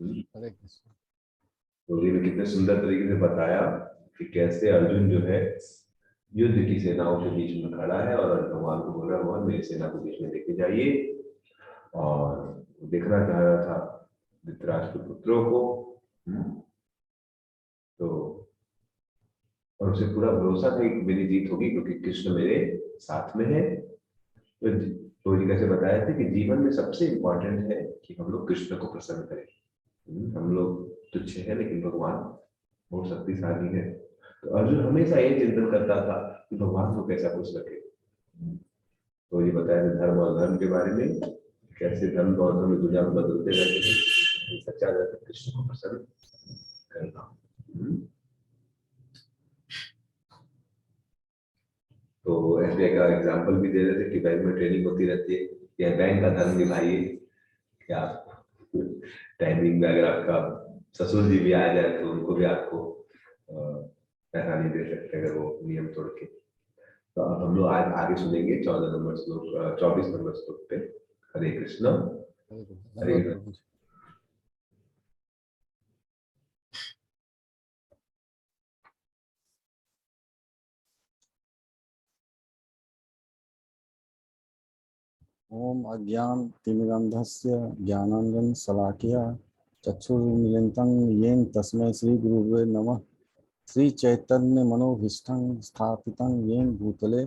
हरे कृष्ण। तो जी ने कितने सुंदर तरीके से बताया कि कैसे अर्जुन जो है युद्ध की सेनाओं के बीच में खड़ा है और भगवान को बोल रहा है भगवान मेरी सेना को बीच में लेके जाइए। और देखना चाह रहा था धृतराष्ट्र के पुत्रों को। तो और उसे पूरा भरोसा था कि मेरी जीत होगी क्योंकि कृष्ण मेरे साथ में है। तो जी कैसे बताया था कि जीवन में सबसे इम्पोर्टेंट है कि हम लोग कृष्ण को प्रसन्न करें। हम लोग तुच्छ है लेकिन भगवान बहुत शक्तिशाली है। तो अर्जुन हमेशा ये चिंतन करता था कि भगवान को कैसा खुश रखे। तो ये बताया था धर्म और धर्म के बारे में, कैसे धर्म और धर्म दुनिया में बदलते रहते हैं। सच्चा रहता है कृष्ण को प्रसन्न करना। तो एसबीआई का एग्जाम्पल भी दे रहे थे कि बैंक में ट्रेनिंग होती रहती है या बैंक का धर्म निभाइए। क्या टाइमिंग में अगर आपका ससुर जी भी आ जाए तो उनको भी आपको पैसा नहीं दे सकते अगर वो नियम तोड़ के। तो अब हम लोग आज आगे सुनेंगे 14 नंबर श्लोक 24 नंबर श्लोक पे। हरे कृष्ण। हरे कृष्ण। हरे धन्यवाद कृष्ण। प्रभु जी। ओम अज्ञानतिमिरन्धस्य ज्ञानाञ्जनशलाकया चक्षुरुन्मीलितं येन तस्मै श्रीगुरुवे नमः। श्रीचैतन्यमनोभीष्टं स्थापितं येन भूतले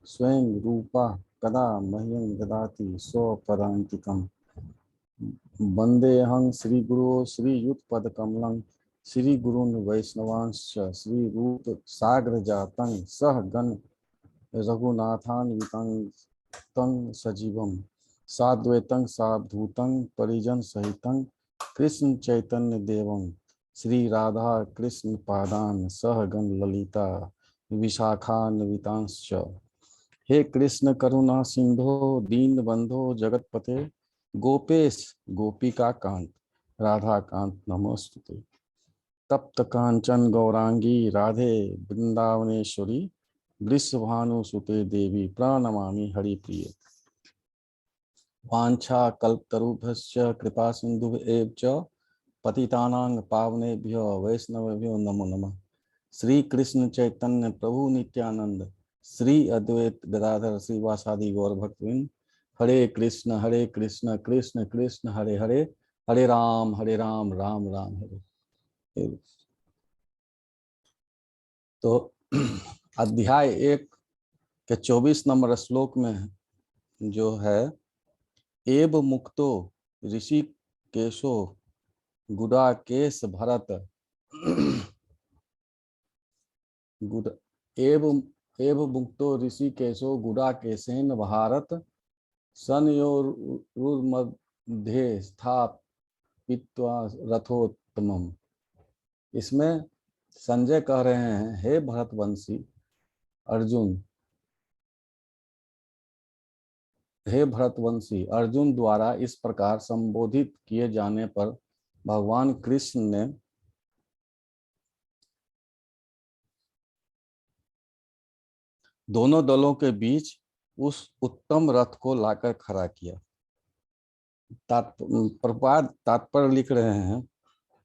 स्वयं रूपा कदा मह्यं ददाति स्वपदान्तिकम्। वन्देऽहं श्रीगुरो श्रीयुतपदकमलं श्रीगुरून् वैष्णवांश्च श्रीरूपसाग्रजातं सहगण रघुनाथान्वितं तं सजीवं साद्वैतं सावधूतं परिजनसहितं कृष्ण चैतन्य देवं श्री राधा कृष्ण पादान सहगण ललिता विशाखान्वितांश्च। हे कृष्ण करुणा सिंधो दीन बंधो जगतपते गोपेश गोपिका कांत राधा कांत नमोस्तुते। तप्त कांचन गौरांगी राधे वृंदावनेश्वरी वृषभानुसुते देवी प्रणमामि हरिप्रिय। वाञ्छा कल्पतरुभ्यश्च कृपा सिन्धुभ्येव च पतितानां पावनेभ्यो वैष्णवेभ्यो नमो नमः। श्री कृष्ण चैतन्य प्रभु नित्यानंद श्री अद्वैत गदाधर श्रीवासादि गौर भक्तवृंद। हरे कृष्ण कृष्ण कृष्ण हरे हरे, हरे राम राम राम हरे। तो अध्याय 1 के 24 नंबर श्लोक में जो है एव मुक्तो ऋषि केशो गुडाकेश भरत एव मुक्तो ऋषि केशो गुडाकेशेन भारत सनयोरुर्मध्ये स्थापित्वा रथोत्तमम्। इसमें संजय कह रहे हैं हे भरतवंशी अर्जुन, हे भरतवंशी अर्जुन द्वारा इस प्रकार संबोधित किए जाने पर भगवान कृष्ण ने दोनों दलों के बीच उस उत्तम रथ को लाकर खड़ा किया। प्रपाद तात्पर्य लिख रहे हैं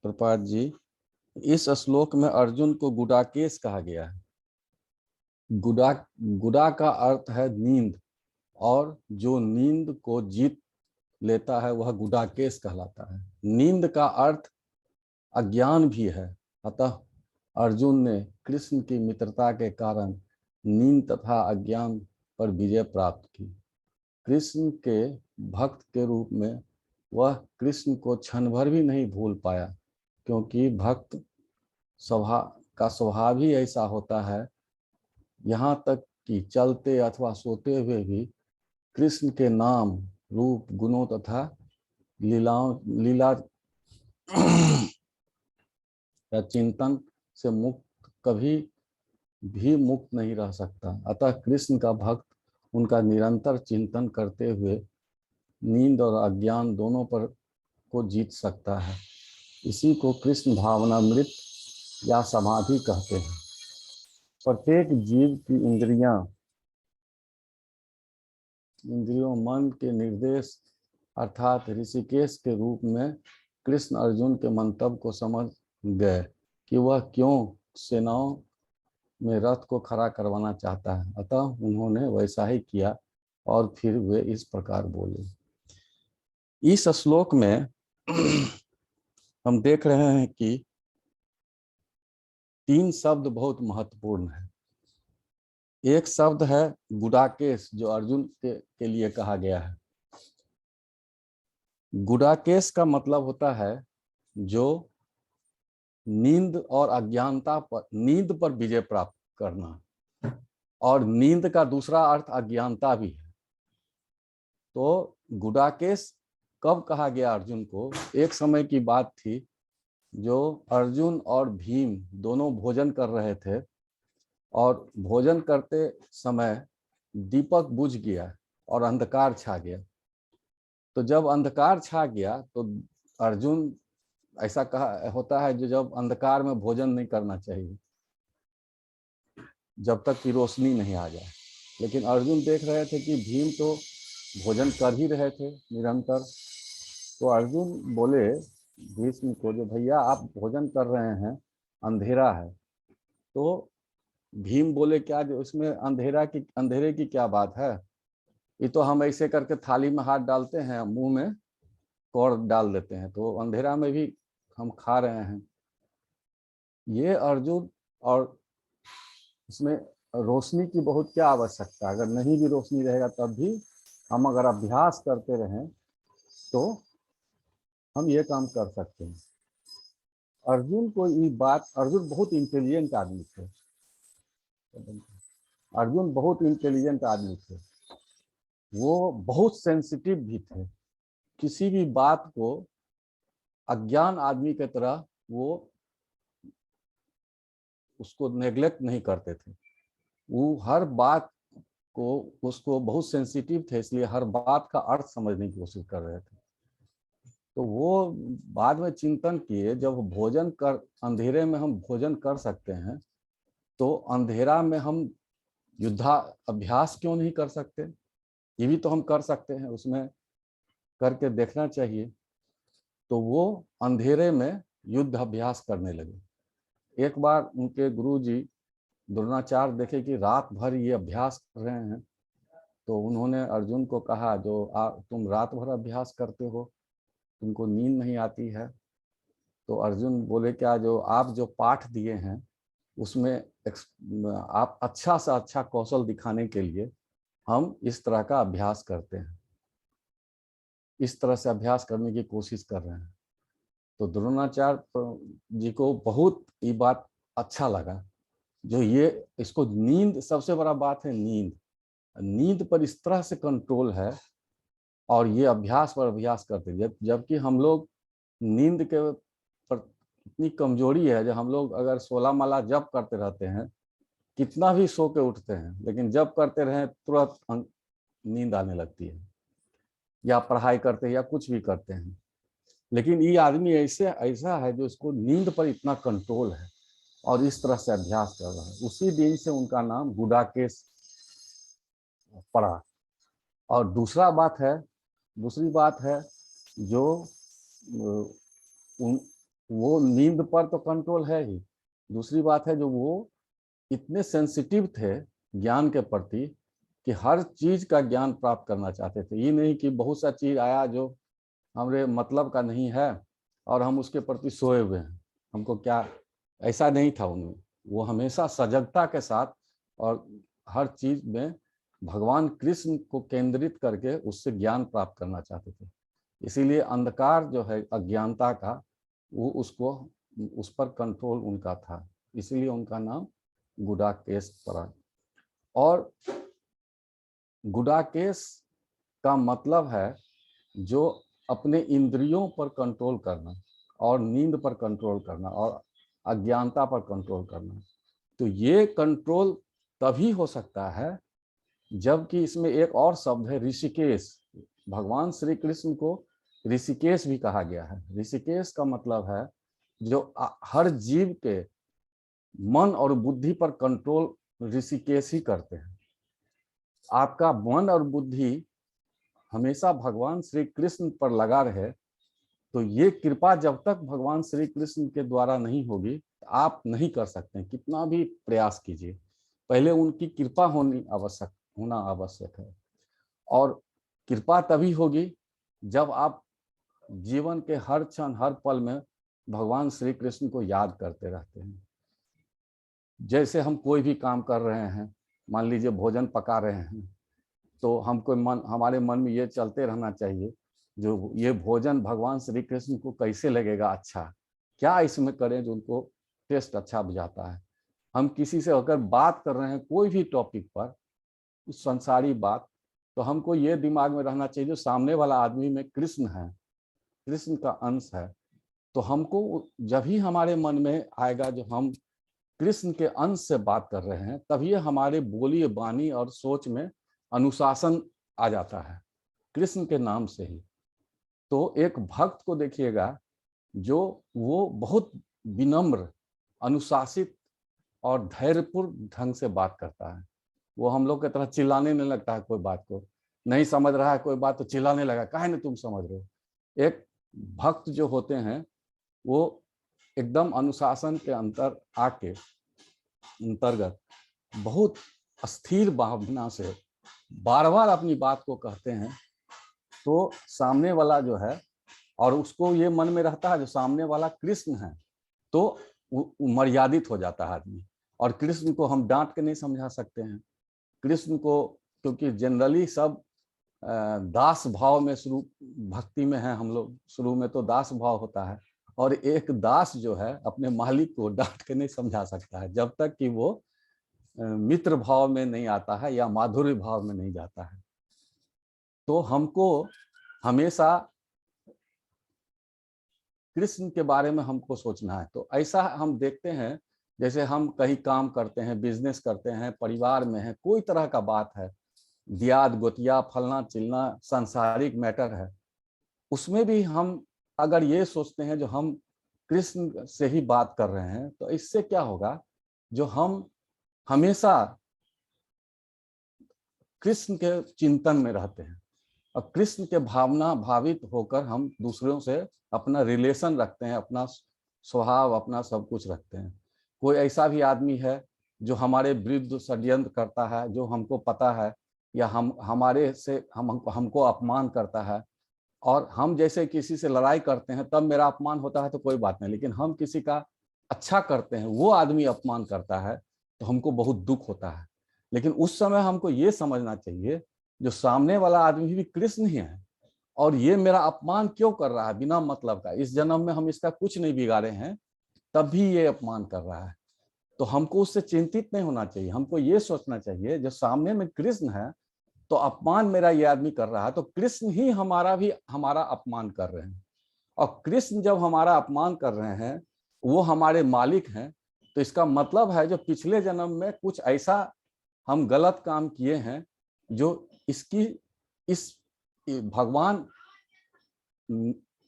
प्रपाद जी, इस श्लोक में अर्जुन को गुडाकेश कहा गया है। गुडा का अर्थ है नींद, और जो नींद को जीत लेता है वह गुडाकेश कहलाता है। नींद का अर्थ अज्ञान भी है, अतः अर्जुन ने कृष्ण की मित्रता के कारण नींद तथा अज्ञान पर विजय प्राप्त की। कृष्ण के भक्त के रूप में वह कृष्ण को क्षण भर भी नहीं भूल पाया, क्योंकि भक्त का स्वभाव ही ऐसा होता है, यहाँ तक कि चलते अथवा सोते हुए भी कृष्ण के नाम रूप गुणों तथा लीला या चिंतन से मुक्त कभी भी मुक्त नहीं रह सकता। अतः कृष्ण का भक्त उनका निरंतर चिंतन करते हुए नींद और अज्ञान दोनों पर को जीत सकता है। इसी को कृष्ण भावनामृत या समाधि कहते हैं। प्रत्येक जीव की इंद्रियों मन के निर्देश अर्थात ऋषिकेश के रूप में कृष्ण अर्जुन के मंतव्य को समझ गए कि वह क्यों सेनाओं में रथ को खड़ा करवाना चाहता है, अतः उन्होंने वैसा ही किया और फिर वे इस प्रकार बोले। इस श्लोक में हम देख रहे हैं कि 3 शब्द बहुत महत्वपूर्ण है। एक शब्द है गुडाकेश, जो अर्जुन के लिए कहा गया है। गुडाकेश का मतलब होता है जो नींद और अज्ञानता पर, नींद पर विजय प्राप्त करना, और नींद का दूसरा अर्थ अज्ञानता भी है। तो गुडाकेश कब कहा गया अर्जुन को? एक समय की बात थी, जो अर्जुन और भीम दोनों भोजन कर रहे थे, और भोजन करते समय दीपक बुझ गया और अंधकार छा गया। तो जब अंधकार छा गया तो अर्जुन, ऐसा कहा होता है जो जब अंधकार में भोजन नहीं करना चाहिए जब तक कि रोशनी नहीं आ जाए, लेकिन अर्जुन देख रहे थे कि भीम तो भोजन कर ही रहे थे निरंतर। तो अर्जुन बोले भीष्म को, जो भैया आप भोजन कर रहे हैं, अंधेरा है। तो भीम बोले क्या, जो इसमें अंधेरे की क्या बात है, ये तो हम ऐसे करके थाली में हाथ डालते हैं, मुंह में कौर डाल देते हैं, तो अंधेरा में भी हम खा रहे हैं। ये अर्जुन, और इसमें रोशनी की बहुत क्या आवश्यकता, अगर नहीं भी रोशनी रहेगा तब भी हम अगर अभ्यास करते रहें तो हम ये काम कर सकते हैं। अर्जुन को ये बात, अर्जुन बहुत इंटेलिजेंट आदमी थे, अर्जुन बहुत इंटेलिजेंट आदमी थे, वो बहुत सेंसिटिव भी थे। किसी भी बात को अज्ञान आदमी की तरह वो उसको नेग्लेक्ट नहीं करते थे। वो हर बात को, उसको बहुत सेंसिटिव थे, इसलिए हर बात का अर्थ समझने की कोशिश कर रहे थे। तो वो बाद में चिंतन किए, जब भोजन कर, अंधेरे में हम भोजन कर सकते हैं, तो अंधेरा में हम युद्धा अभ्यास क्यों नहीं कर सकते? ये भी तो हम कर सकते हैं, उसमें करके देखना चाहिए। तो वो अंधेरे में युद्ध अभ्यास करने लगे। एक बार उनके गुरुजी द्रोणाचार्य देखे कि रात भर ये अभ्यास कर रहे हैं, तो उन्होंने अर्जुन को कहा, जो तुम रात भर अभ्यास करते हो, तुमको नींद नहीं आती है? तो अर्जुन बोले, क्या जो आप जो पाठ दिए हैं उसमें आप अच्छा से अच्छा कौशल दिखाने के लिए हम इस तरह का अभ्यास करते हैं, इस तरह से अभ्यास करने की कोशिश कर रहे हैं। तो द्रोणाचार्य जी को बहुत ये बात अच्छा लगा, जो ये इसको नींद, सबसे बड़ा बात है नींद, नींद पर इस तरह से कंट्रोल है, और ये अभ्यास पर अभ्यास करते हैं। जबकि हम लोग नींद के पर इतनी कमजोरी है, जब हम लोग अगर 16 माला जप करते रहते हैं, कितना भी सो के उठते हैं, लेकिन जब करते रहे तुरंत नींद आने लगती है, या पढ़ाई करते हैं या कुछ भी करते हैं। लेकिन ये आदमी ऐसा है जो इसको नींद पर इतना कंट्रोल है और इस तरह से अभ्यास कर रहा है। उसी दिन से उनका नाम गुडाकेश पड़ा। और दूसरी बात है जो वो नींद पर तो कंट्रोल है ही, दूसरी बात है जो वो इतने सेंसिटिव थे ज्ञान के प्रति कि हर चीज का ज्ञान प्राप्त करना चाहते थे। ये नहीं कि बहुत सा चीज आया जो हमारे मतलब का नहीं है और हम उसके प्रति सोए हुए हैं, हमको क्या, ऐसा नहीं था उनमें। वो हमेशा सजगता के साथ और हर चीज में भगवान कृष्ण को केंद्रित करके उससे ज्ञान प्राप्त करना चाहते थे। इसीलिए अंधकार जो है अज्ञानता का, वो उस पर कंट्रोल उनका था, इसीलिए उनका नाम गुडाकेश पड़ा। और गुडाकेश का मतलब है जो अपने इंद्रियों पर कंट्रोल करना, और नींद पर कंट्रोल करना, और अज्ञानता पर कंट्रोल करना। तो ये कंट्रोल तभी हो सकता है जबकि इसमें एक और शब्द है ऋषिकेश। भगवान श्री कृष्ण को ऋषिकेश भी कहा गया है। ऋषिकेश का मतलब है जो हर जीव के मन और बुद्धि पर कंट्रोल ऋषिकेश ही करते हैं। आपका मन और बुद्धि हमेशा भगवान श्री कृष्ण पर लगा रहे, तो ये कृपा जब तक भगवान श्री कृष्ण के द्वारा नहीं होगी आप नहीं कर सकते, कितना भी प्रयास कीजिए। पहले उनकी कृपा होना आवश्यक है। और कृपा तभी होगी जब आप जीवन के हर क्षण हर पल में भगवान श्री कृष्ण को याद करते रहते हैं। जैसे हम कोई भी काम कर रहे हैं, मान लीजिए भोजन पका रहे हैं, तो हमारे मन में ये चलते रहना चाहिए, जो ये भोजन भगवान श्री कृष्ण को कैसे लगेगा, अच्छा क्या इसमें करें जो उनको टेस्ट अच्छा जाता है। हम किसी से अगर बात कर रहे हैं कोई भी टॉपिक पर, संसारी बात, तो हमको ये दिमाग में रहना चाहिए जो सामने वाला आदमी में कृष्ण है, कृष्ण का अंश है। तो हमको जब ही हमारे मन में आएगा जो हम कृष्ण के अंश से बात कर रहे हैं, तभी हमारे बोली वाणी और सोच में अनुशासन आ जाता है कृष्ण के नाम से ही। तो एक भक्त को देखिएगा जो वो बहुत विनम्र, अनुशासित और धैर्यपूर्ण ढंग से बात करता है। वो हम लोग की तरह चिल्लाने नहीं लगता है, कोई बात को नहीं समझ रहा है कोई बात तो चिल्लाने लगा, काहे नहीं तुम समझ रहे हो। एक भक्त जो होते हैं वो एकदम अनुशासन के अंतर्गत बहुत स्थिर भावना से बार बार अपनी बात को कहते हैं। तो सामने वाला जो है, और उसको ये मन में रहता है जो सामने वाला कृष्ण है, तो मर्यादित हो जाता है आदमी। और कृष्ण को हम डांट के नहीं समझा सकते हैं। कृष्ण को क्योंकि जनरली सब दास भाव में शुरू भक्ति में है, हम लोग शुरू में तो दास भाव होता है, और एक दास जो है अपने मालिक को डांट के नहीं समझा सकता है जब तक कि वो मित्र भाव में नहीं आता है या माधुर्य भाव में नहीं जाता है। तो हमको हमेशा कृष्ण के बारे में हमको सोचना है। तो ऐसा हम देखते हैं, जैसे हम कहीं काम करते हैं, बिजनेस करते हैं, परिवार में है, कोई तरह का बात है, दियाद गोतिया फलना चिलना सांसारिक मैटर है, उसमें भी हम अगर ये सोचते हैं जो हम कृष्ण से ही बात कर रहे हैं, तो इससे क्या होगा, जो हम हमेशा कृष्ण के चिंतन में रहते हैं और कृष्ण के भावना भावित होकर हम दूसरों से अपना रिलेशन रखते हैं, अपना स्वभाव अपना सब कुछ रखते हैं। कोई ऐसा भी आदमी है जो हमारे विरुद्ध षड्यंत्र करता है, जो हमको पता है, या हमारे से हमको अपमान करता है, और हम जैसे किसी से लड़ाई करते हैं तब मेरा अपमान होता है तो कोई बात नहीं, लेकिन हम किसी का अच्छा करते हैं, वो आदमी अपमान करता है तो हमको बहुत दुख होता है। लेकिन उस समय हमको ये समझना चाहिए जो सामने वाला आदमी भी कृष्ण ही है, और ये मेरा अपमान क्यों कर रहा है बिना मतलब का, इस जन्म में हम इसका कुछ नहीं बिगाड़े हैं तब भी ये अपमान कर रहा है। तो हमको उससे चिंतित नहीं होना चाहिए, हमको ये सोचना चाहिए जो सामने में कृष्ण है तो अपमान मेरा ये आदमी कर रहा है, तो कृष्ण ही हमारा अपमान कर रहे हैं। और कृष्ण जब हमारा अपमान कर रहे हैं, वो हमारे मालिक हैं, तो इसका मतलब है जो पिछले जन्म में कुछ ऐसा हम गलत काम किए हैं जो इस भगवान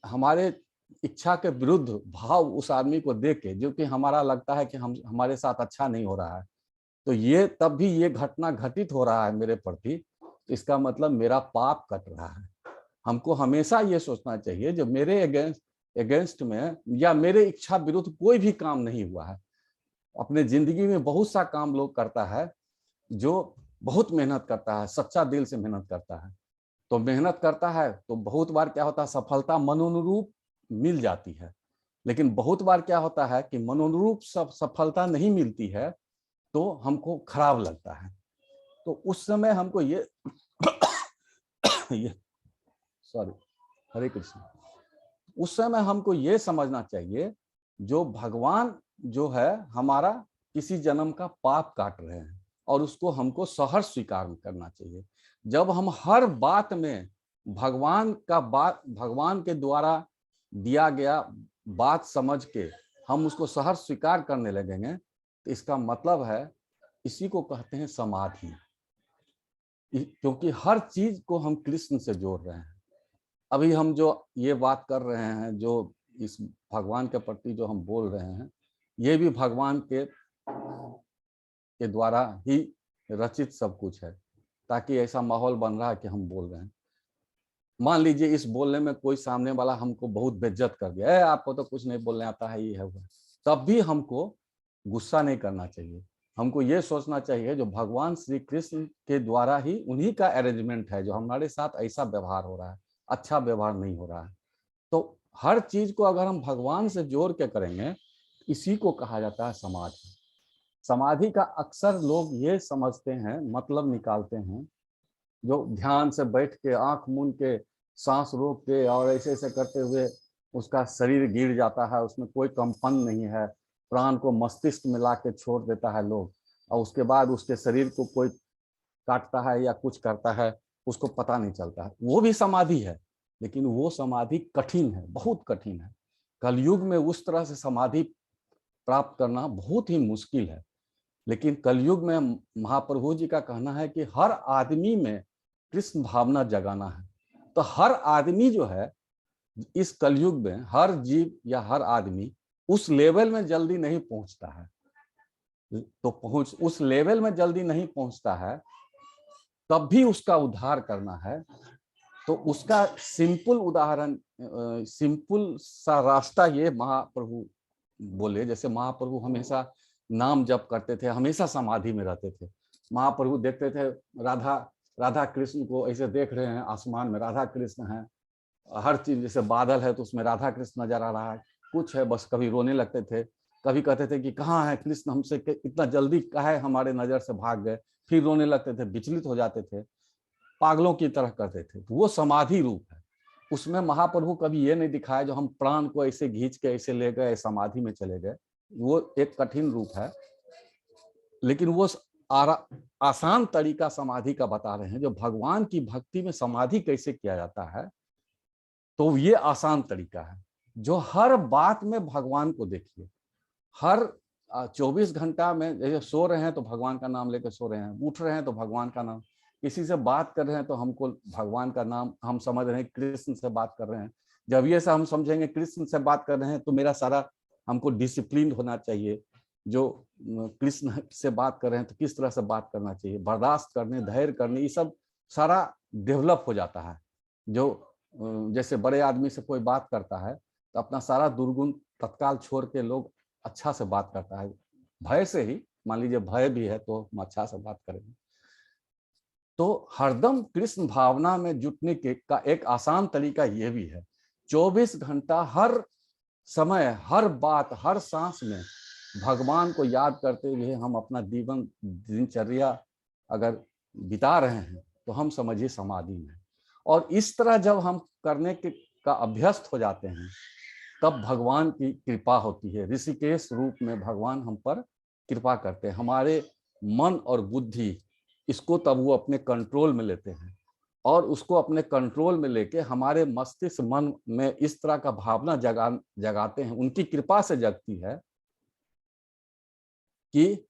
हमारे इच्छा के विरुद्ध भाव उस आदमी को देख के, जो कि हमारा लगता है कि हमारे साथ अच्छा नहीं हो रहा है, तो ये तब भी ये घटना घटित हो रहा है मेरे प्रति, तो इसका मतलब मेरा पाप कट रहा है। हमको हमेशा ये सोचना चाहिए जो मेरे अगेंस्ट में या मेरे इच्छा विरुद्ध कोई भी काम नहीं हुआ है। अपने जिंदगी में बहुत सा काम लोग करता है, जो बहुत मेहनत करता है, सच्चा दिल से मेहनत करता है, तो मेहनत करता है तो बहुत बार क्या होता है, सफलता मनोनुरूप मिल जाती है। लेकिन बहुत बार क्या होता है कि मनोनुरूप सफलता नहीं मिलती है तो हमको खराब लगता है। तो उस समय हमको ये सॉरी, हरे कृष्ण, उस समय हमको ये समझना चाहिए जो भगवान जो है हमारा किसी जन्म का पाप काट रहे हैं, और उसको हमको सहर्ष स्वीकार करना चाहिए। जब हम हर बात में भगवान के द्वारा दिया गया बात समझ के हम उसको सहर्ष स्वीकार करने लगेंगे, तो इसका मतलब है इसी को कहते हैं समाधि, क्योंकि हर चीज को हम कृष्ण से जोड़ रहे हैं। अभी हम जो ये बात कर रहे हैं, जो इस भगवान के प्रति जो हम बोल रहे हैं, ये भी भगवान के द्वारा ही रचित सब कुछ है, ताकि ऐसा माहौल बन रहा है कि हम बोल रहे हैं। मान लीजिए इस बोलने में कोई सामने वाला हमको बहुत बेइज्जत कर दिया, "ए, आपको तो कुछ नहीं बोलने आता है, ये है वो है", तब भी हमको गुस्सा नहीं करना चाहिए। हमको ये सोचना चाहिए जो भगवान श्री कृष्ण के द्वारा ही उन्हीं का अरेंजमेंट है जो हमारे साथ ऐसा व्यवहार हो रहा है, अच्छा व्यवहार नहीं हो रहा है। तो हर चीज को अगर हम भगवान से जोड़ के करेंगे, इसी को कहा जाता है समाधि। समाधि का अक्सर लोग ये समझते हैं, मतलब निकालते हैं, जो ध्यान से बैठ के आंख मूंद के सांस रोक के और ऐसे ऐसे करते हुए उसका शरीर गिर जाता है, उसमें कोई कंपन नहीं है, प्राण को मस्तिष्क में ला के छोड़ देता है लोग, और उसके बाद उसके शरीर को कोई काटता है या कुछ करता है, उसको पता नहीं चलता है। वो भी समाधि है, लेकिन वो समाधि कठिन है, बहुत कठिन है। कलयुग में उस तरह से समाधि प्राप्त करना बहुत ही मुश्किल है। लेकिन कलयुग में महाप्रभु जी का कहना है कि हर आदमी में कृष्ण भावना जगाना है। तो हर आदमी जो है इस कलयुग में, हर जीव या हर आदमी उस लेवल में जल्दी नहीं पहुंचता है। तो उस लेवल में जल्दी नहीं पहुंचता है, तब भी उसका उद्धार करना है। तो उसका सिंपल उदाहरण, सिंपल सा रास्ता ये महाप्रभु बोले। जैसे महाप्रभु हमेशा नाम जप करते थे, हमेशा समाधि में रहते थे। महाप्रभु देखते थे राधा राधा कृष्ण को ऐसे देख रहे हैं, आसमान में राधा कृष्ण हैं, हर चीज जैसे बादल है तो उसमें राधा कृष्ण नजर आ रहा है, कुछ है बस। कभी रोने लगते थे, कभी कहते थे कि कहाँ है कृष्ण, हमसे इतना जल्दी काहे हमारे नजर से भाग गए, फिर रोने लगते थे, विचलित हो जाते थे, पागलों की तरह करते थे। तो वो समाधि रूप है। उसमें महाप्रभु कभी ये नहीं दिखाया जो हम प्राण को ऐसे खींच के ऐसे ले गए, समाधि में चले गए। वो एक कठिन रूप है, लेकिन वो आसान तरीका समाधि का बता रहे हैं। जो भगवान की भक्ति में समाधि कैसे किया जाता है, तो ये आसान तरीका है। जो हर बात में भगवान को देखिए, हर 24 घंटा में, जैसे सो रहे हैं तो भगवान का नाम लेकर सो रहे हैं, उठ रहे हैं तो भगवान का नाम, किसी से बात कर रहे हैं तो हमको भगवान का नाम, हम समझ रहे हैं कृष्ण से बात कर रहे हैं। जब ये से हम समझेंगे कृष्ण से बात कर रहे हैं, तो मेरा सारा हमको डिसिप्लिन होना चाहिए। जो कृष्ण से बात कर रहे हैं तो किस तरह से बात करना चाहिए, बर्दाश्त करने, धैर्य करने, ये सब सारा डेवलप हो जाता है। जो जैसे बड़े आदमी से कोई बात करता है तो अपना सारा दुर्गुण तत्काल छोड़ के लोग अच्छा से बात करता है। भय से ही, मान लीजिए भय भी है तो हम अच्छा से बात करेंगे। तो हरदम कृष्ण भावना में जुटने के का एक आसान तरीका ये भी है। 24 घंटा हर समय, हर बात, हर सांस में भगवान को याद करते हुए हम अपना दिनचर्या अगर बिता रहे हैं, तो हम समझिए समाधि में। और इस तरह जब हम करने के का अभ्यस्त हो जाते हैं, तब भगवान की कृपा होती है। ऋषिकेश रूप में भगवान हम पर कृपा करते हैं, हमारे मन और बुद्धि इसको तब वो अपने कंट्रोल में लेते हैं। और उसको अपने कंट्रोल में लेके हमारे मस्तिष्क मन में इस तरह का भावना जगाते हैं, उनकी कृपा से जगती है कि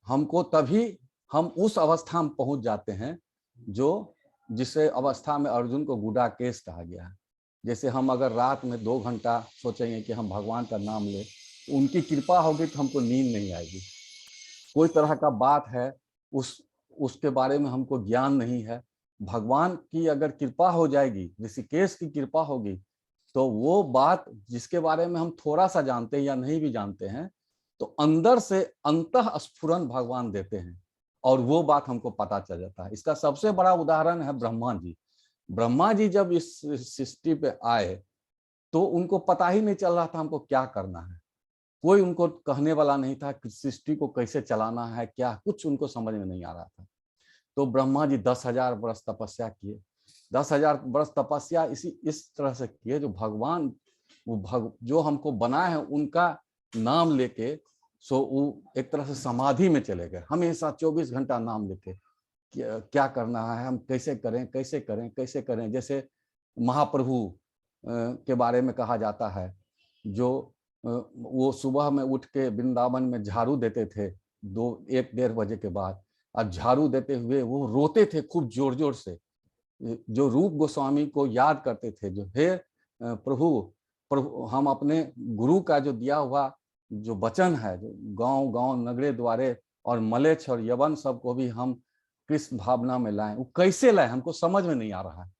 हमको तभी हम उस अवस्था में पहुंच जाते हैं जो जिसे अवस्था में अर्जुन को गुडाकेश कहा गया है। जैसे हम अगर रात में 2 घंटा सोचेंगे कि हम भगवान का नाम ले, उनकी कृपा होगी तो हमको नींद नहीं आएगी। कोई तरह का बात है, उसके बारे में हमको ज्ञान नहीं है, भगवान की अगर कृपा हो जाएगी, ऋषिकेश की कृपा होगी, तो वो बात जिसके बारे में हम थोड़ा सा जानते हैं या नहीं भी जानते हैं, तो अंदर से अंतःस्फुरन भगवान देते हैं और वो बात हमको पता चल जाता है। इसका सबसे बड़ा उदाहरण है ब्रह्मा जी। ब्रह्मा जी जब इस सृष्टि पे आए तो उनको पता ही नहीं चल रहा था हमको क्या करना है। कोई उनको कहने वाला नहीं था कि सृष्टि को कैसे चलाना है, क्या, कुछ उनको समझ में नहीं आ रहा था। तो ब्रह्मा जी 10,000 वर्ष तपस्या किए। 10,000 वर्ष तपस्या इस तरह से किए जो भगवान जो हमको बनाए हैं उनका नाम लेके, सो वो एक तरह से समाधि में चले गए। हमेशा 24 घंटा नाम लेके क्या करना है, हम कैसे करें कैसे करें कैसे करें। जैसे महाप्रभु के बारे में कहा जाता है, जो वो सुबह में उठ के वृंदावन में झाड़ू देते थे 1-1:30 बजे के बाद, और झाड़ू देते हुए वो रोते थे खूब जोर जोर से। जो रूप गोस्वामी को याद करते थे, जो हे प्रभु हम अपने गुरु का जो दिया हुआ जो वचन है, जो गांव गांव नगरे द्वारे और मलेच्छ और यवन सबको भी हम कृष्ण भावना में लाएं। वो कैसे लाएं हमको समझ में नहीं आ रहा है।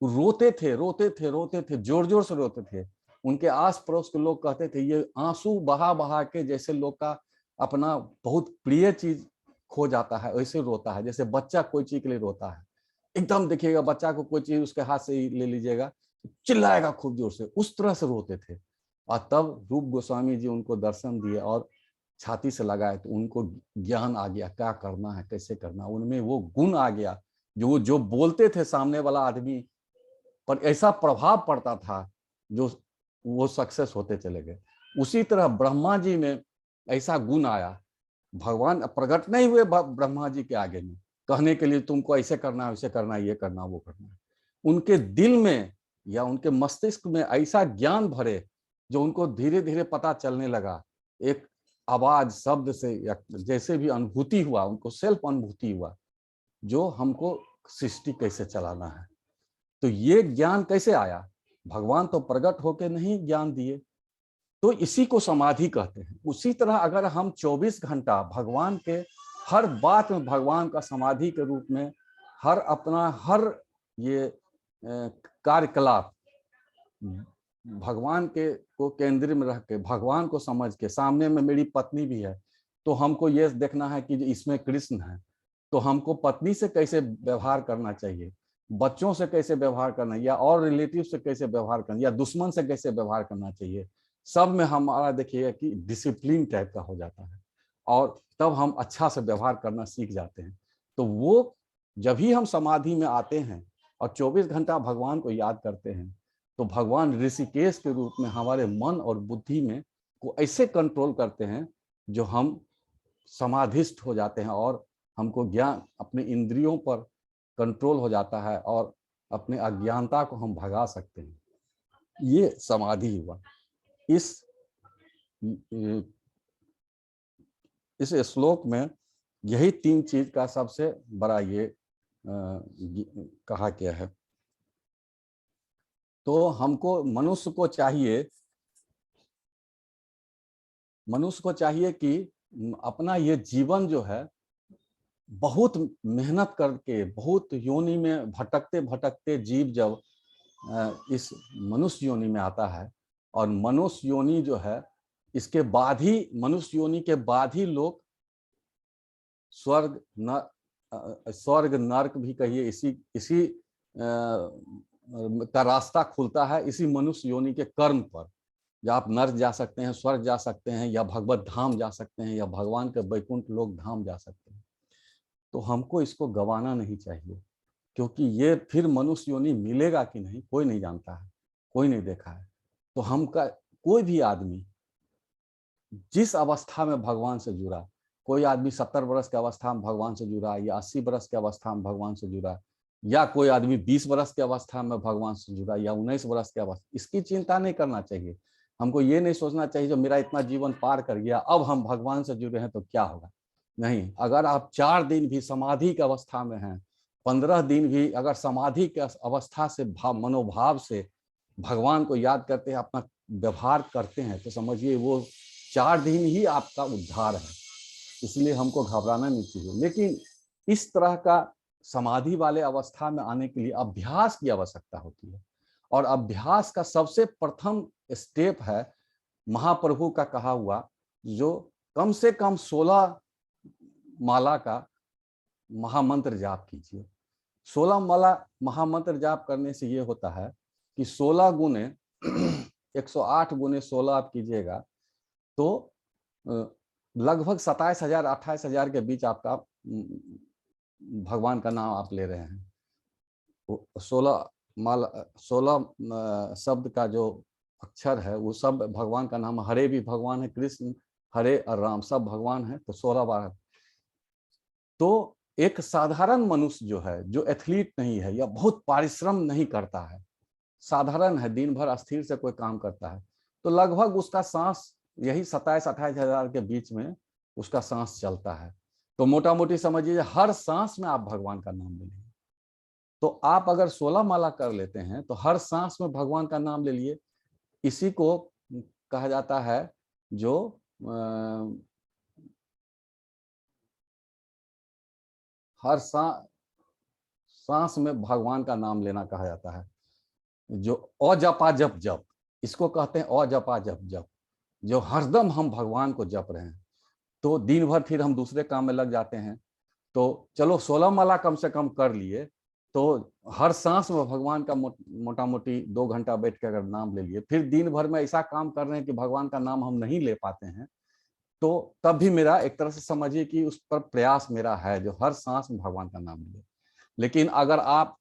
रोते थे रोते थे रोते थे, जोर जोर से रोते थे। उनके आस पड़ोस के लोग कहते थे ये आंसू बहा बहा के जैसे लोग का अपना बहुत प्रिय चीज खो जाता है वैसे रोता है, जैसे बच्चा कोई चीज के लिए रोता है। एकदम देखिएगा बच्चा को कोई चीज उसके हाथ से ही ले लीजिएगा, चिल्लाएगा खूब जोर से, उस तरह से रोते थे। और तब रूप गोस्वामी जी उनको दर्शन दिए और छाती से लगाए तो उनको ज्ञान आ गया, क्या करना है कैसे करना, उनमें वो गुण आ गया। जो बोलते थे सामने वाला आदमी पर ऐसा प्रभाव पड़ता था, जो वो सक्सेस होते चले गए। उसी तरह ब्रह्मा जी में ऐसा गुण आया, भगवान प्रकट नहीं हुए ब्रह्मा जी के आगे में कहने के लिए तुमको ऐसे करना है वैसे करना है, ये करना वो करना है। उनके दिल में या उनके मस्तिष्क में ऐसा ज्ञान भरे जो उनको धीरे धीरे पता चलने लगा, एक आवाज शब्द से या जैसे भी अनुभूति हुआ, उनको सेल्फ अनुभूति हुआ, जो हमको सृष्टि कैसे चलाना है। तो ये ज्ञान कैसे आया? भगवान तो प्रकट होकर नहीं ज्ञान दिए, तो इसी को समाधि कहते हैं। उसी तरह अगर हम 24 घंटा भगवान के हर बात में भगवान का समाधि के रूप में हर ये कार्यकलाप भगवान के को केंद्र में रख के, भगवान को समझ के, सामने में मेरी पत्नी भी है तो हमको ये देखना है कि इसमें कृष्ण है, तो हमको पत्नी से कैसे व्यवहार करना चाहिए, बच्चों से कैसे व्यवहार करना, या और रिलेटिव से कैसे व्यवहार करना, या दुश्मन से कैसे व्यवहार करना चाहिए, सब में हमारा देखिएगा कि डिसिप्लिन टाइप का हो जाता है और तब हम अच्छा से व्यवहार करना सीख जाते हैं। तो वो जब ही हम समाधि में आते हैं और 24 घंटा भगवान को याद करते हैं तो भगवान ऋषिकेश के रूप में हमारे मन और बुद्धि में को ऐसे कंट्रोल करते हैं जो हम समाधिस्थ हो जाते हैं और हमको ज्ञान अपने इंद्रियों पर कंट्रोल हो जाता है और अपने अज्ञानता को हम भगा सकते हैं। ये समाधि हुआ। इस श्लोक में यही 3 चीज का सबसे बड़ा ये कहा गया है। तो हमको मनुष्य को चाहिए कि अपना ये जीवन जो है बहुत मेहनत करके, बहुत योनि में भटकते भटकते जीव जब इस मनुष्य योनि में आता है और मनुष्य योनि जो है इसके बाद ही, मनुष्य योनि के बाद ही लोग स्वर्ग नर्क भी कहिए, इसी का रास्ता खुलता है इसी मनुष्य योनि के कर्म पर। जब आप नर्क जा सकते हैं, स्वर्ग जा सकते हैं, या भगवत धाम जा सकते हैं, या भगवान के वैकुंठ लोक धाम जा सकते हैं। तो हमको इसको गंवाना नहीं चाहिए, क्योंकि ये फिर मनुष्य योनि मिलेगा कि नहीं कोई नहीं जानता है, कोई नहीं देखा है। तो कोई भी आदमी जिस अवस्था में भगवान से जुड़ा, कोई आदमी 70 वर्ष की अवस्था में भगवान से जुड़ा, या 80 वर्ष की अवस्था में भगवान से जुड़ा, या कोई आदमी 20 वर्ष की अवस्था में भगवान से जुड़ा, या 19 वर्ष की अवस्था, इसकी चिंता नहीं करना चाहिए। हमको ये नहीं सोचना चाहिए जो मेरा इतना जीवन पार कर गया अब हम भगवान से जुड़े हैं तो क्या होगा। नहीं, अगर आप 4 दिन भी समाधि की अवस्था में हैं, 15 दिन भी अगर समाधि की अवस्था से मनोभाव से भगवान को याद करते हैं, अपना व्यवहार करते हैं, तो समझिए वो 4 दिन ही आपका उद्धार है। इसलिए हमको घबराना नहीं चाहिए। लेकिन इस तरह का समाधि वाले अवस्था में आने के लिए अभ्यास की आवश्यकता होती है, और अभ्यास का सबसे प्रथम स्टेप है महाप्रभु का कहा हुआ, जो कम से कम 16 माला का महामंत्र जाप कीजिए। 16 माला महामंत्र जाप करने से ये होता है कि 16 गुने 108 गुने 16 आप कीजिएगा तो लगभग 27,000 28,000 के बीच आपका भगवान का नाम आप ले रहे हैं। 16 शब्द का जो अक्षर है वो सब भगवान का नाम, हरे भी भगवान है, कृष्ण, हरे और राम सब भगवान है, तो 16 बार। तो एक साधारण मनुष्य जो है, जो एथलीट नहीं है या बहुत परिश्रम नहीं करता है, साधारण है, दिन भर अस्थिर से कोई काम करता है, तो लगभग उसका सांस यही 27-28,000 के बीच में उसका सांस चलता है। तो मोटा मोटी समझिए हर सांस में आप भगवान का नाम ले लीजिए। तो आप अगर 16 माला कर लेते हैं तो हर सांस में भगवान का नाम ले लिए। इसी को कहा जाता है जो हर सांस में भगवान का नाम लेना कहा जाता है। जो अजपा जप जप, इसको कहते हैं अजपा जप जप, जो हरदम हम भगवान को जप रहे हैं। तो दिन भर फिर हम दूसरे काम में लग जाते हैं। तो चलो 16 माला कम से कम कर लिए, तो हर सांस में भगवान का मोटा मोटी 2 घंटा बैठ के अगर नाम ले लिए, फिर दिन भर में ऐसा काम कर रहे हैं कि भगवान का नाम हम नहीं ले पाते हैं, तो तब भी मेरा एक तरह से समझिए कि उस पर प्रयास मेरा है, जो हर सांस में भगवान का नाम ले। लेकिन अगर आप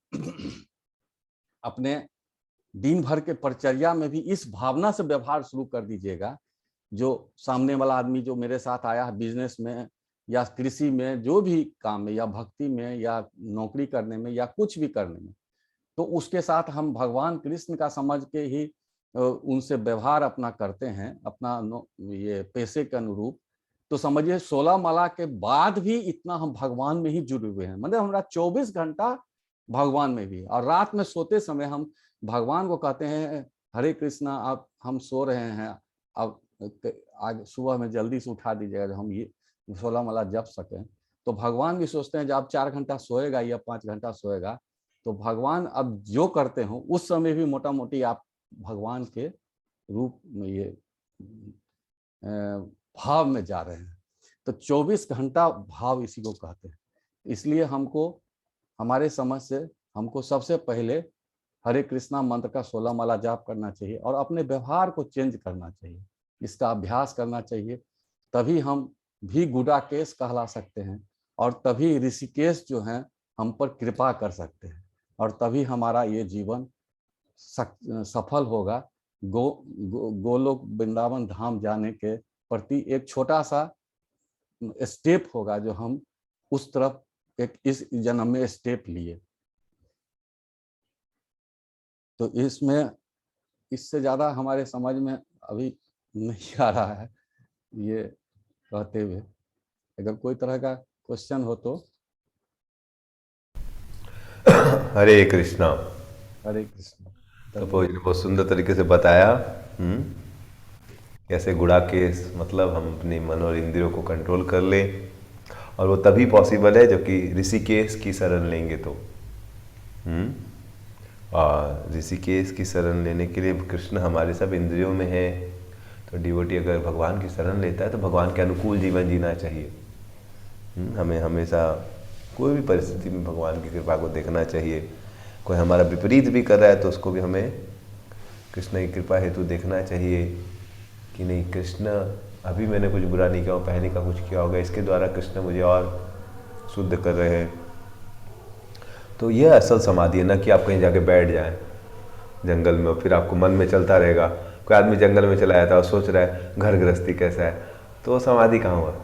अपने दिन भर के परिचर्या में भी इस भावना से व्यवहार शुरू कर दीजिएगा, जो सामने वाला आदमी जो मेरे साथ आया है बिजनेस में या कृषि में, जो भी काम में या भक्ति में या नौकरी करने में या कुछ भी करने में, तो उसके साथ हम भगवान कृष्ण का समझ के ही उनसे व्यवहार अपना करते हैं, अपना ये पेशे के अनुरूप, तो समझिए 16 माला के बाद भी इतना हम भगवान में ही जुड़े हुए हैं। मतलब हमारा 24 घंटा भगवान में भी, और रात में सोते समय हम भगवान को कहते हैं हरे कृष्णा, आप हम सो रहे हैं, अब आज सुबह में जल्दी से उठा दीजिएगा, जो हम ये 16 माला जप सकें। तो भगवान भी सोचते हैं जब आप 4 घंटा सोएगा या 5 घंटा सोएगा, तो भगवान अब जो करते हो उस समय भी मोटा मोटी आप भगवान के रूप में ये भाव में जा रहे हैं। तो 24 घंटा भाव इसी को कहते हैं। इसलिए हमको, हमारे समझ से हमको सबसे पहले हरे कृष्णा मंत्र का 16 माला जाप करना चाहिए और अपने व्यवहार को चेंज करना चाहिए, इसका अभ्यास करना चाहिए। तभी हम भी गुडाकेश कहला सकते हैं, और तभी ऋषिकेश जो हैं हम पर कृपा कर सकते हैं, और तभी हमारा ये जीवन सफल होगा। गोलोक वृंदावन धाम जाने के प्रति एक छोटा सा स्टेप होगा, जो हम उस तरफ एक इस जन्म में स्टेप लिए। तो इसमें इससे ज्यादा हमारे समझ में अभी नहीं आ रहा है ये कहते हुए। अगर कोई तरह का क्वेश्चन हो तो। हरे कृष्णा। हरे कृष्णा। तो फौजी ने बहुत सुंदर तरीके से बताया कैसे गुड़ाकेश मतलब हम अपने मन और इंद्रियों को कंट्रोल कर लें, और वो तभी पॉसिबल है जबकि ऋषिकेश की शरण लेंगे तो। और ऋषिकेश की शरण लेने के लिए कृष्ण हमारे सब इंद्रियों में है। तो डिवोटी अगर भगवान की शरण लेता है तो भगवान के अनुकूल जीवन जीना चाहिए। हमें हमेशा कोई भी परिस्थिति में भगवान की कृपा को देखना चाहिए। कोई हमारा विपरीत भी कर रहा है तो उसको भी हमें कृष्ण की कृपा हेतु देखना चाहिए कि नहीं, कृष्ण अभी मैंने कुछ बुरा नहीं किया, पहले का कुछ किया होगा, इसके द्वारा कृष्ण मुझे और शुद्ध कर रहे हैं। तो यह असल समाधि है, न कि आप कहीं जाके बैठ जाएं जंगल में और फिर आपको मन में चलता रहेगा। कोई आदमी जंगल में चला जाता है और सोच रहा है घर गृहस्थी कैसा है, तो वो समाधि कहाँ हुआ।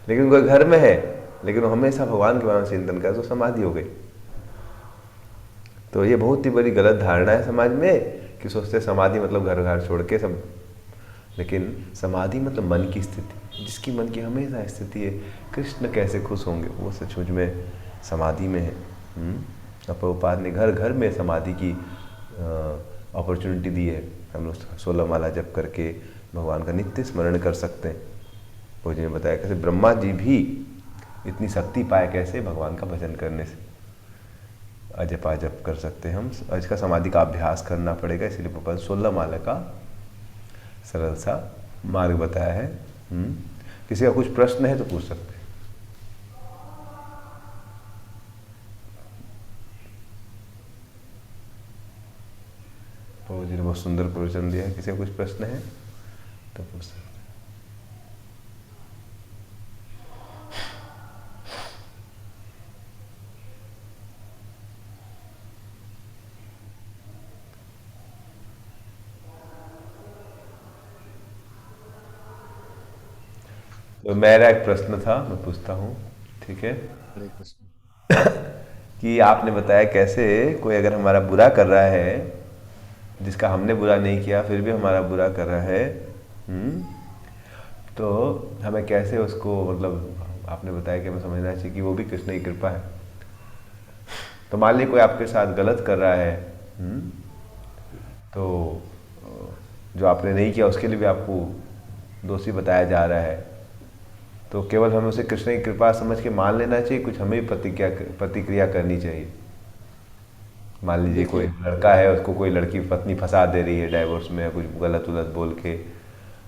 लेकिन कोई घर में है लेकिन वो हमेशा भगवान के बारे में चिंतन करे तो समाधि हो गई। तो ये बहुत ही बड़ी गलत धारणा है समाज में कि सोचते समाधि मतलब घर घर छोड़ के सब। लेकिन समाधि मतलब मन की स्थिति, जिसकी मन की हमेशा स्थिति है कृष्ण कैसे खुश होंगे, वो सचमुच में समाधि में है। प्रभुपाद ने घर घर में समाधि की अपॉर्चुनिटी दी है। हम लोग 16 माला जप करके भगवान का नित्य स्मरण कर सकते हैं। भोजी ने बताया कैसे ब्रह्मा जी भी इतनी शक्ति पाए, कैसे भगवान का भजन करने से अजपा जप कर सकते हैं हम। आज का समाधि का अभ्यास करना पड़ेगा, इसलिए प्रभुपाद 16 माला का सरल सा मार्ग बताया है। किसी का कुछ प्रश्न है तो पूछ सकते हैं। प्रभु जी ने बहुत सुंदर प्रवचन दिया है। किसी का कुछ प्रश्न है तो पूछ सकते हैं। तो मेरा एक प्रश्न था, मैं पूछता हूँ, ठीक है? हरे कृष्ण। कि आपने बताया कैसे कोई अगर हमारा बुरा कर रहा है, जिसका हमने बुरा नहीं किया फिर भी हमारा बुरा कर रहा है, तो हमें कैसे उसको, मतलब आपने बताया कि हमें समझना चाहिए कि वो भी कृष्ण की कृपा है। तो मान लीजिए कोई आपके साथ गलत कर रहा है, तो जो आपने नहीं किया उसके लिए भी आपको दोषी बताया जा रहा है, तो केवल हमें उसे कृष्ण की कृपा समझ के मान लेना चाहिए, कुछ हमें प्रतिक्रिया करनी चाहिए। मान लीजिए कोई देखिए, लड़का है, उसको कोई लड़की पत्नी फंसा दे रही है डाइवोर्स में, या कुछ गलत उलत बोल के,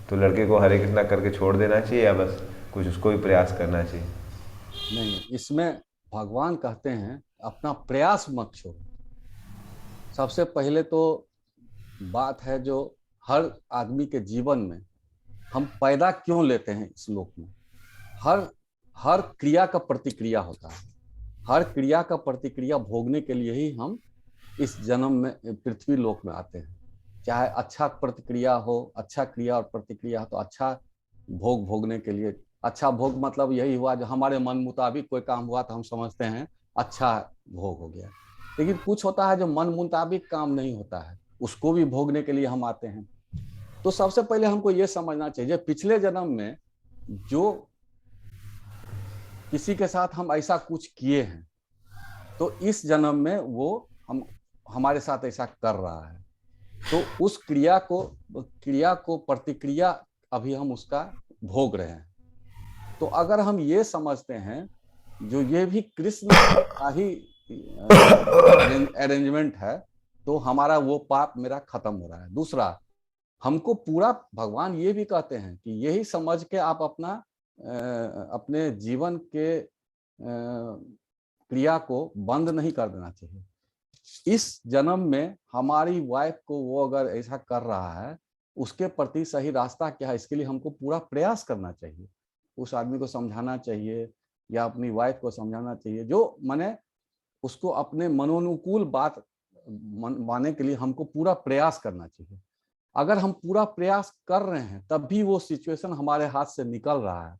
तो लड़के को हरे कृष्णा करके छोड़ देना चाहिए, या बस कुछ उसको भी प्रयास करना चाहिए? नहीं, इसमें भगवान कहते हैं अपना प्रयास मत छोड़ो। सबसे पहले तो बात है जो हर आदमी के जीवन में हम पैदा क्यों लेते हैं इस लोक में। हर हर क्रिया का प्रतिक्रिया होता है। हर क्रिया का प्रतिक्रिया भोगने के लिए ही हम इस जन्म में पृथ्वी लोक में आते हैं। चाहे अच्छा प्रतिक्रिया हो, अच्छा क्रिया और प्रतिक्रिया हो, तो अच्छा भोग भोगने के लिए। अच्छा भोग मतलब यही हुआ जो हमारे मन मुताबिक कोई काम हुआ तो हम समझते हैं अच्छा भोग हो गया। लेकिन कुछ होता है जो मन मुताबिक काम नहीं होता है, उसको भी भोगने के लिए हम आते हैं। तो सबसे पहले हमको ये समझना चाहिए पिछले जन्म में जो किसी के साथ हम ऐसा कुछ किए हैं, तो इस जन्म में वो हम हमारे साथ ऐसा कर रहा है। तो उस क्रिया को प्रतिक्रिया अभी हम उसका भोग रहे हैं। तो अगर हम ये समझते हैं जो ये भी कृष्ण का ही अरेंजमेंट है, तो हमारा वो पाप मेरा खत्म हो रहा है। दूसरा, हमको पूरा भगवान ये भी कहते हैं कि यही समझ के आप अपने जीवन के क्रिया को बंद नहीं कर देना चाहिए। इस जन्म में हमारी वाइफ को वो अगर ऐसा कर रहा है, उसके प्रति सही रास्ता क्या है, इसके लिए हमको पूरा प्रयास करना चाहिए। उस आदमी को समझाना चाहिए या अपनी वाइफ को समझाना चाहिए, जो माने उसको अपने मनोनुकूल बात मानने के लिए हमको पूरा प्रयास करना चाहिए। अगर हम पूरा प्रयास कर रहे हैं तब भी वो सिचुएशन हमारे हाथ से निकल रहा है,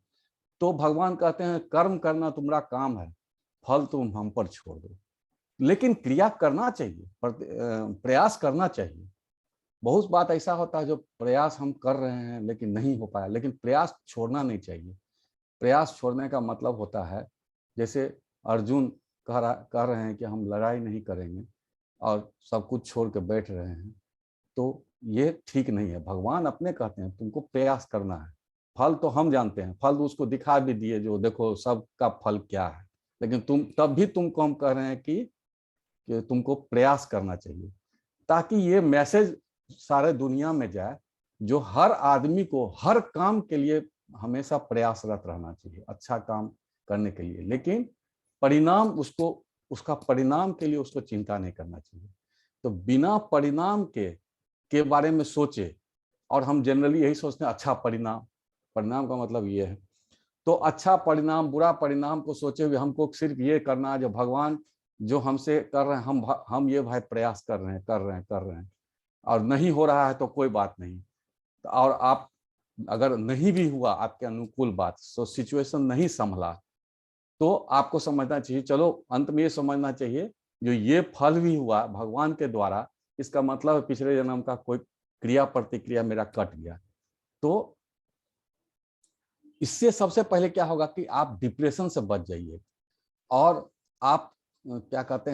तो भगवान कहते हैं कर्म करना तुम्हारा काम है, फल तुम हम पर छोड़ दो। लेकिन क्रिया करना चाहिए, प्रयास करना चाहिए। बहुत बात ऐसा होता है जो प्रयास हम कर रहे हैं लेकिन नहीं हो पाया, लेकिन प्रयास छोड़ना नहीं चाहिए। प्रयास छोड़ने का मतलब होता है जैसे अर्जुन कह रहे हैं कि हम लड़ाई नहीं करेंगे और सब कुछ छोड़ के बैठ रहे हैं, तो ये ठीक नहीं है। भगवान अपने कहते हैं तुमको प्रयास करना है। फल तो हम जानते हैं, फल तो उसको दिखा भी दिए जो देखो सबका फल क्या है, लेकिन तब भी तुमको हम कह रहे हैं कि तुमको प्रयास करना चाहिए, ताकि ये मैसेज सारे दुनिया में जाए जो हर आदमी को हर काम के लिए हमेशा प्रयासरत रहना चाहिए, अच्छा काम करने के लिए। लेकिन परिणाम उसका परिणाम के लिए उसको चिंता नहीं करना चाहिए। तो बिना परिणाम के बारे में सोचे, और हम जनरली यही सोचते हैं अच्छा परिणाम, परिणाम का मतलब ये है। तो अच्छा परिणाम बुरा परिणाम को सोचे हुए हमको सिर्फ ये करना है जो भगवान जो हमसे कर रहे हैं, हम ये भाई प्रयास कर रहे हैं और नहीं हो रहा है तो कोई बात नहीं। और आप अगर नहीं भी हुआ आपके अनुकूल बात, तो सिचुएशन नहीं संभला, तो आपको समझना चाहिए, चलो अंत में ये समझना चाहिए जो ये फल भी हुआ भगवान के द्वारा, इसका मतलब पिछले जन्म का कोई क्रिया प्रतिक्रिया मेरा कट गया। तो इससे सबसे पहले क्या होगा कि आप डिप्रेशन से बच जाइए, और आप क्या कहते हैं